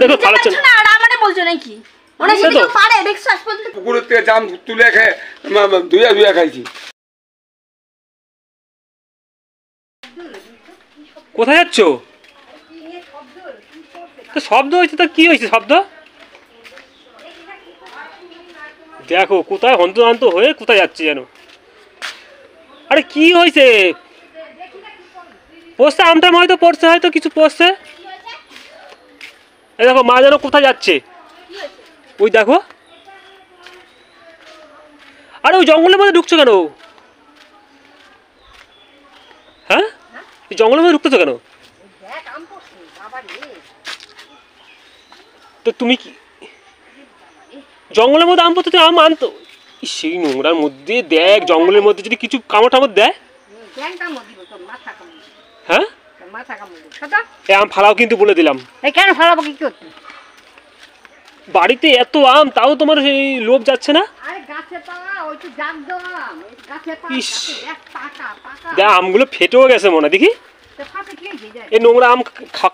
দেখো ফালাচ্ছে না আর আমারে বলছো নাকি ওরা সেটা পারে দেখছ আজ পর্যন্ত পুকুরের থেকে জাম তুলে খেয়ে দুইয়া খাইছি। কোথায় যাচ্ছ? তো শব্দ হয়েছে তো কি হয়েছে শব্দ? দেখো কোথায় হন্তদন্ত হয়ে কোথায় যাচ্ছে যেন। আরে কি হয়েছে? পড়ছে আমটা হয়তো পড়ছে, হয়তো কিছু পড়ছে। এই দেখো মা যেন কোথায় যাচ্ছে ওই দেখো। আরে ওই জঙ্গলের মধ্যে ঢুকছো কেন? হ্যাঁ এই জঙ্গলের মধ্যে ঢুকতেছো কেন? তো তুমি কি জঙ্গলের মধ্যে আম পড়তে আম আনতো? সেই নোংরার মধ্যে দেখ, জঙ্গলের মধ্যে যদি কিছু কামড় টামড় দেয়। হ্যাঁ এই আম ফালাও কিন্তু বলে দিলাম। কেন ফালাবো কি করতে? বাড়িতে এত আম তাও তোমার সেই লোভ যাচ্ছে না? দেখ আমগুলো ফেটেও গেছে মনে দেখি। এই নোংরা আম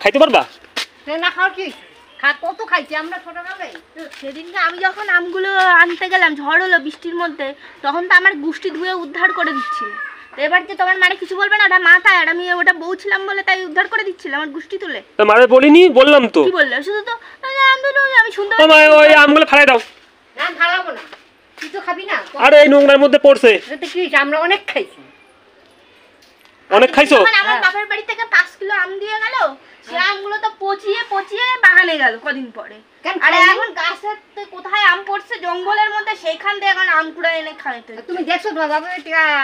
খাইতে পারবা? না খাওয়ার কি কত খাইছি আমরা ছোটবেলায়। সেদিনকে আমি যখন আমগুলো আনতে গেলাম ঝড় হলো বৃষ্টির মধ্যে, তখন তো আমার গুষ্টি ধুয়ে উদ্ধার করে দিচ্ছিল। তো এবার যে তোমার মারে কিছু বলবে না, ওটা মাথায় আর আমি ওটা বউ ছিলাম বলে তাই উদ্ধার করে দিচ্ছিল আমার গুষ্টি তুলে। তো মারে বলিনি? বললাম তো। কি বললে? শুধু তো আমি শুনতে ওই আমগুলো ফালাই দাও। না ফালাবো না, তুই তো খাবি না। আরে এই নোংরার মধ্যে পড়ছে। কি আমরা অনেক খাইছি। অনেক খাইছো? আমার বাপের বাড়ি থেকে 5 কিলো আম দিয়ে গেল, সে আমগুলো তো পচিয়ে বাগানে গেল কদিন পরে। আরে এখন গাছেতে কোথায় আম পড়ছে জঙ্গলের মধ্যে, সেইখান থেকে এখন আম কুড়া এনে খাইতে। তুমি দেখছো তো বাবা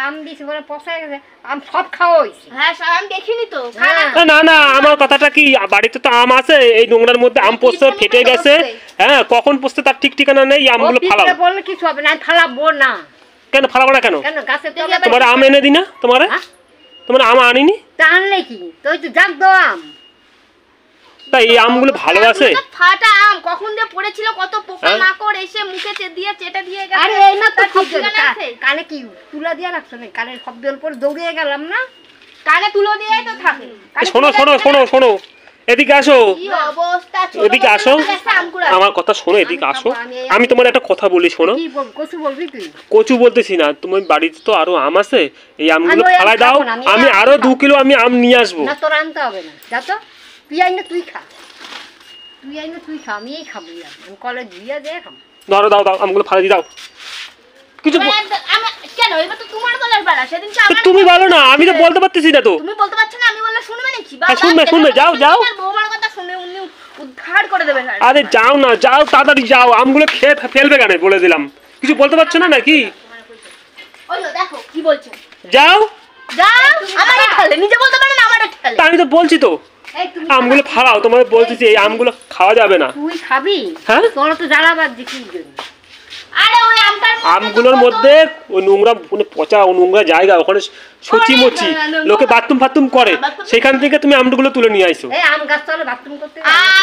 আম দিয়েছে বলে পচায় গেছে, আম সব খাওয়া হয়েছে। হ্যাঁ সব আমি দেখিনি তো। না না আমার কথাটা কি, বাড়িতে তো আম আছে, এই নোংরার মধ্যে আম পড়ছে ফেটে গেছে। হ্যাঁ কখন পড়ছে তার ঠিক ঠিকানা নেই। আমগুলো ফালাও। বললে কিছু হবে না, ফালাবো না। কেন ফালাবো না কেন? গাছে তোমার আম এনে দি না? তোমার আম আনিনি? তা আনলে কি তুই তো জাগ দাও আম। তাই এই আমগুলো ভালো আছে? ফাটা আম কখন দিয়ে পড়েছিল, কত পোকা মাকড় এসে মুখে দিয়ে চেটে দিয়ে গেছে। আরে এই না তো কানে কি তুলা দিয়ে রাখছো না? কানের শব্দের উপর দৌড়িয়ে গেলাম না, কানে তুলো দিয়েই তো থাকে। শোনো শোনো শোনো শোনো এদিকে আসো। কি অবস্থা, এদিকে আসো, আমার কথা শোনো, এদিকে আসো। আমি তোমার একটা কথা বলি শোনো। কি কচু বলবি তুই? কচু বলতেছি না, তোমার বাড়িতে তো আরো আম আছে, এই আমগুলো ফালাই দাও, আমি আরো 2 কিলো আমি আম নিয়ে আসবো। না তোর আনতে হবে না, যা তো তুই আইনা তুই খা, আমি এই খাবো। আমি কলে ধুইয়া দিয়ে খাবো। ধরো দাও দাও আমগুলো ফালাই দাও। কিছু কেন এবার তো তোমার গলার পালা, সেদিন তো আমার তুমি বলো না, আমি তো বলতে পারতেছি না তো। তুমি বলতে পারছো না, আমি বললে শুনবে নাকি? বাবা শুনবে যাও যাও, বৌমার কথা শুনে উনি উদ্ধার করে দেবেন। আরে যাও না, যাও তাড়াতাড়ি যাও, আমগুলো খেয়ে ফেলবে কেন বলে দিলাম। কিছু বলতে পারছো না নাকি? ওই দেখো কি বলছো, যাও যাও। আমারে ঠেলে নিজে বলতে পারে না, আমারে ঠেলে। আমি তো বলছি তো আমগুলো ফালাও, তোমার বলতেছি এই আমগুলো খাওয়া যাবে না। তুই খাবি? হ্যাঁ তোর তো জ্বালাবার দেখি। আরে ওই আমগুলোর মধ্যে ওই নোংরা পচা নোংরা জায়গা, ওখানে সচি মচি লোকে বাথরুম ফাথরুম করে, সেখান থেকে তুমি আমগুলো তুলে নিয়ে আইছো। আম গাছ তাহলে বাথরুম করতে?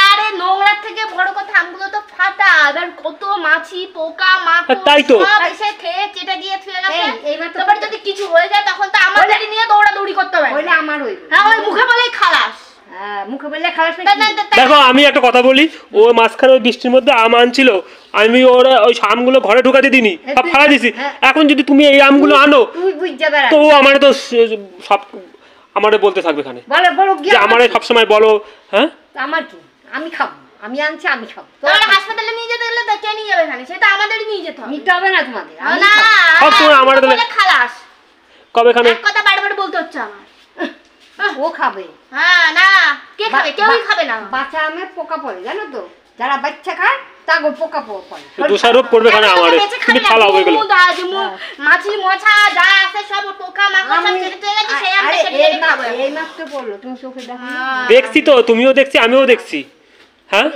আরে নোংরা থেকে বড় কথা আমগুলো তো ফাটা, এবার কত মাছি পোকা মাকড় তাই তো এসে খেয়ে চেটে দিয়ে থুয়ে গেছে। এবার যদি কিছু হয়ে যায় তখন তো আমাদেরই নিয়ে দৌড়াদৌড়ি করতে হবে। হইলে আমার হইল। হ্যাঁ ওই মুখে বলেই খালাস। মুখে বললে খালাস। দেখো আমি একটা কথা বলি, ও মাঝখানে ওই বৃষ্টির মধ্যে আম আনছিল, আমি ওরা ওই আমগুলো ঘরে ঢোকাতে দিনি, সব ফালা দিছি। এখন যদি তুমি এই আমগুলো আনো তো আমারে তো সব আমারে বলতে থাকবে এখানে, যে আমারে সবসময় বলো। হ্যাঁ আমার কি, আমি খাবো, আমি আনছি আমি খাবো। তাহলে হাসপাতালে নিয়ে যেতে গেলে কে নিয়ে যাবে এখানে? সেটা আমাদেরই নিয়ে যেতে হবে। নিতে হবে না তোমাদের, না সবসময় আমারে বলে খালাস। কবে এখানে কথা বারবার বলতে হচ্ছে আমার। ও খাবে? হ্যাঁ না, কে খাবে? কেউই খাবে না। বাচ্চা আমের পোকা পড়ে জানো তো, যারা বাচ্চা খায় তাগো পোকা পড়ে। দোষারোপ করবে এখানে আমারে, তুমি ফালাও ওইগুলো। মাছি মশা যা আছে সব পোকা মাকড় সব চেটে গেছে, সেই আমরা কেটে খাবো। এই মাত্র পড়লো, তুমি চোখে দেখো? দেখছি তো, তুমিও দেখছি আমিও দেখছি। হ্যাঁ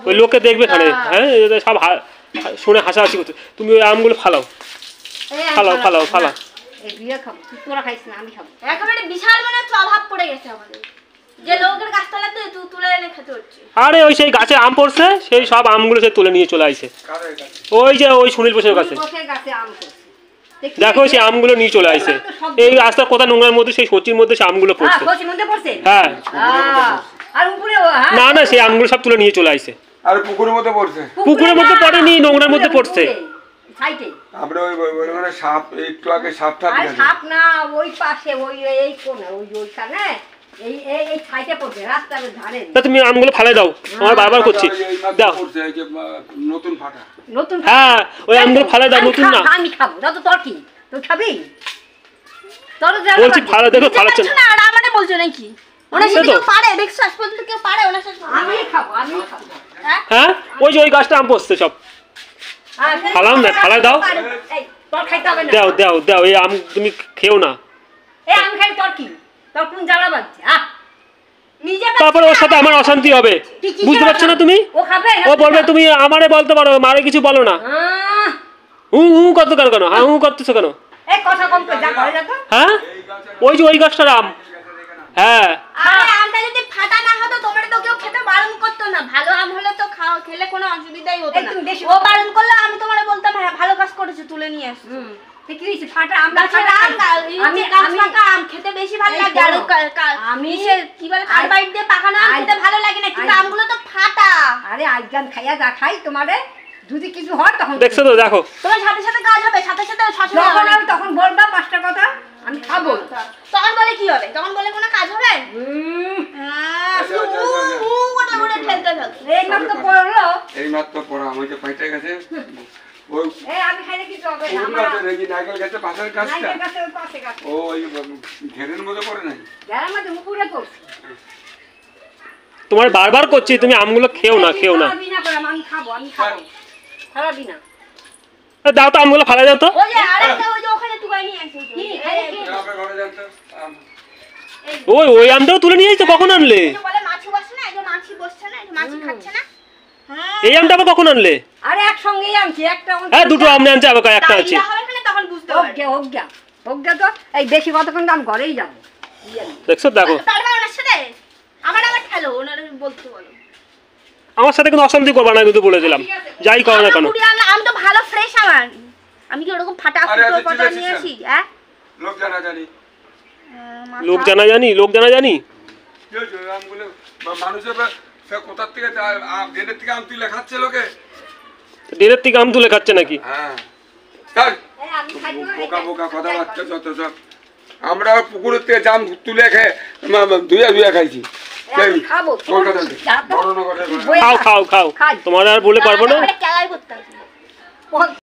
ওই লোকে দেখবে এখানে। হ্যাঁ সব শুনে হাসাহাসি করছে। তুমি ওই আমগুলো ফালাও ফালাও ফালাও ফালাও। এই বিয়ে খাবো, তোরা খাইস না, আমি খাবো। একেবারে বিশাল মানে অভাব পড়ে গেছে আমাদের, যে লোকের গাছতলাতে তুলে এনে খেতে হচ্ছে। আরে ওই সেই গাছে আম পড়ছে, সেই সব আমগুলো সে তুলে নিয়ে চলে আসছে। ওই যে ওই সুনীল বসের কাছে দেখো সেই আমগুলো নিয়ে চলে আসছে। এই রাস্তার কোথা নোংরার মধ্যে সেই সচির মধ্যে সেই আমগুলো পড়ছে। সচির মধ্যে পড়ছে? হ্যাঁ আর উপরে না না সেই আমগুলো সব তুলে নিয়ে চলে আসছে। আর পুকুরের মধ্যে পড়ছে। পুকুরের মধ্যে পড়েনি, নোংরার মধ্যে পড়ছে। সাইডে আমরা ওই সাপ একটু আগে সাপ টাপ আর গেছে। সাপ না ওই পাশে ওই এই কোণে ওইখানে এই এই এই সাইডে পড়ছে রাস্তার ধারে। তা তুমি আমগুলো ফেলে দাও, আমার বারবার করছি, এই মাত্র দাও। পড়ছে, এই যে, নতুন ফাটা। নতুন হ্যাঁ ওই আমগুলো ফেলে দাও, নতুন না। আমি খাবো যত তোর কি তুই খাবি তোর বলছি ফেলে, দেখো ফালাচ্ছে পারছো না। না, আর আমারে বলছো নাকি? ওনার সে সাথে তো। কেউ পারে? দেখছো আজ পর্যন্ত কেউ পারে ওনার সাথে? আমি খাবো হ্যাঁ? হ্যাঁ ওই যে ওই গাছটা আম পড়ছে সব। ফালাও না, ফালা দাও। এই তোর খাইতে হবে না দাও দাও দাও, এই আম তুমি খেও না। এই আমি খাই তোর কি তোর কোন জ্বালা বাজছে নিজে তারপরে ওর সাথে আমার অশান্তি হবে, বুঝতে পারছো না তুমি? ও খাবে ও বলবে তুমি আমারে বলতে পারো, মারে কিছু বলো না। হু হু করতে কেন, কেন হ্যাঁ হু করতেছো কেন? এই কথা কম করে যা ঘরে যা তো হ্যাঁ ওই যে ওই গাছটার আম। হ্যাঁ আরে আমটা যদি ফাটা না হতো তোমার তো কেউ খেতে বারণ করতো না। ভালো আম হলে তো খেলে কোনো অসুবিধাই হতো এই না। তুমি বেশি ও বারণ করলে আমি তোমারে বলতাম হ্যাঁ ভালো কাজ করেছো, তুলে নিয়ে আসো। কি হয়েছে ফাটা আমরা গাছের আম আমি গাছ পাকা আম খেতে বেশি ভালো এই লাগে। আর শোনো, আমি কি বলে কার্বাইড দিয়ে পাকানো আম খেতে ভালো লাগে না, কিন্তু আমগুলো তো ফাটা। আরে আজকাল খাইয়া যা খাই তোমারে যদি কিছু হয় তখন দেখছো তো, দেখো তোমার সাথে সাথে কাজ হবে, সাথে সাথে শাশুড়ি যখন হবে। আমি তখন বলবা পাঁচটা কথা আমি খাবো তখন বলে কি হবে? তখন বলে কোনো কাজ হবে? শুধু উ করে করে খেলতে থাকো। এই মাত্র পড়লো এই মাত্র পড়া আমাকে পাইটে গেছে। ওই এই আমি খাইলে কিছু হবে না কোন আমার গাছের এই যে নারকেল গাছের পাশের গাছটা, নাইকের কাছে ওই পাশে গাছ ও ওই ঘেরের মধ্যে পড়ে নাই। যারা মধ্যে উপরে পড়ছে তোমার বারবার করছি তুমি আমগুলো খেও না, খেও না। খারাপই না করে আমি খাবো খারাপই না দাও তো আমগুলো ফালা দাও তো। ওই যে আরেকটা ওই যে ওখানে টুকাই নিয়ে আসো। কি খাইলে কি আপনার ঘরে যান তো। ওই ওই আমটাও তুলে নিয়ে আসছো, কখন আনলে? এই যে বলে মাছি বসছে না, এই যে মাছি বসছে না, এই যে মাছি খাচ্ছে না। হ্যাঁ এই আমটা আবার কখন আনলে? আরে একসঙ্গেই আনছি একটা হ্যাঁ দুটো আম আনছে, আবার একটা আছে। তাইলে হবে না, তখন বুঝতে পারবে। হোক তো এই বেশি কতক্ষণ দাম ঘরেই যাবো দেখছো দেখো, পারবে ওনার সাথে? আমার আবার ঠেলো, ওনার বলতে বলো। আমার সাথে কিন্তু অশান্তি করবা না, কিন্তু বলে দিলাম, যাই করো না কেন। পুরি আম তো ভালো ফ্রেশ আমার। আমি কি ওরকম ফাটা আরে, ফুটো আচ্ছা, ফাটা ঠিক আছে, নিয়ে স্যার। আসি? হ্যাঁ লোক জানা জানি। লোক জানা জানি, লোক জানা জানি। কি হয়েছে? আমগুলো মানুষের সে কোথার থেকে ডেনের থেকে আম তুলে খাচ্ছে লোকে। ডেরের থেকে আম তুলে খাচ্ছে নাকি? হ্যাঁ স্যার, এই আমি খাইতে পারি বোকা বোকা কথাবার্তা যত সব। আমরা পুকুরের থেকে জাম তুলে খেয়ে ধুয়ে খাইছি। আমি খাবো কলকাতা থেকে যা তো বড়নগরের বই খাও খাও খাও, খাই। তোমার আর বলে পারবো না। কেলাই করতে হবে।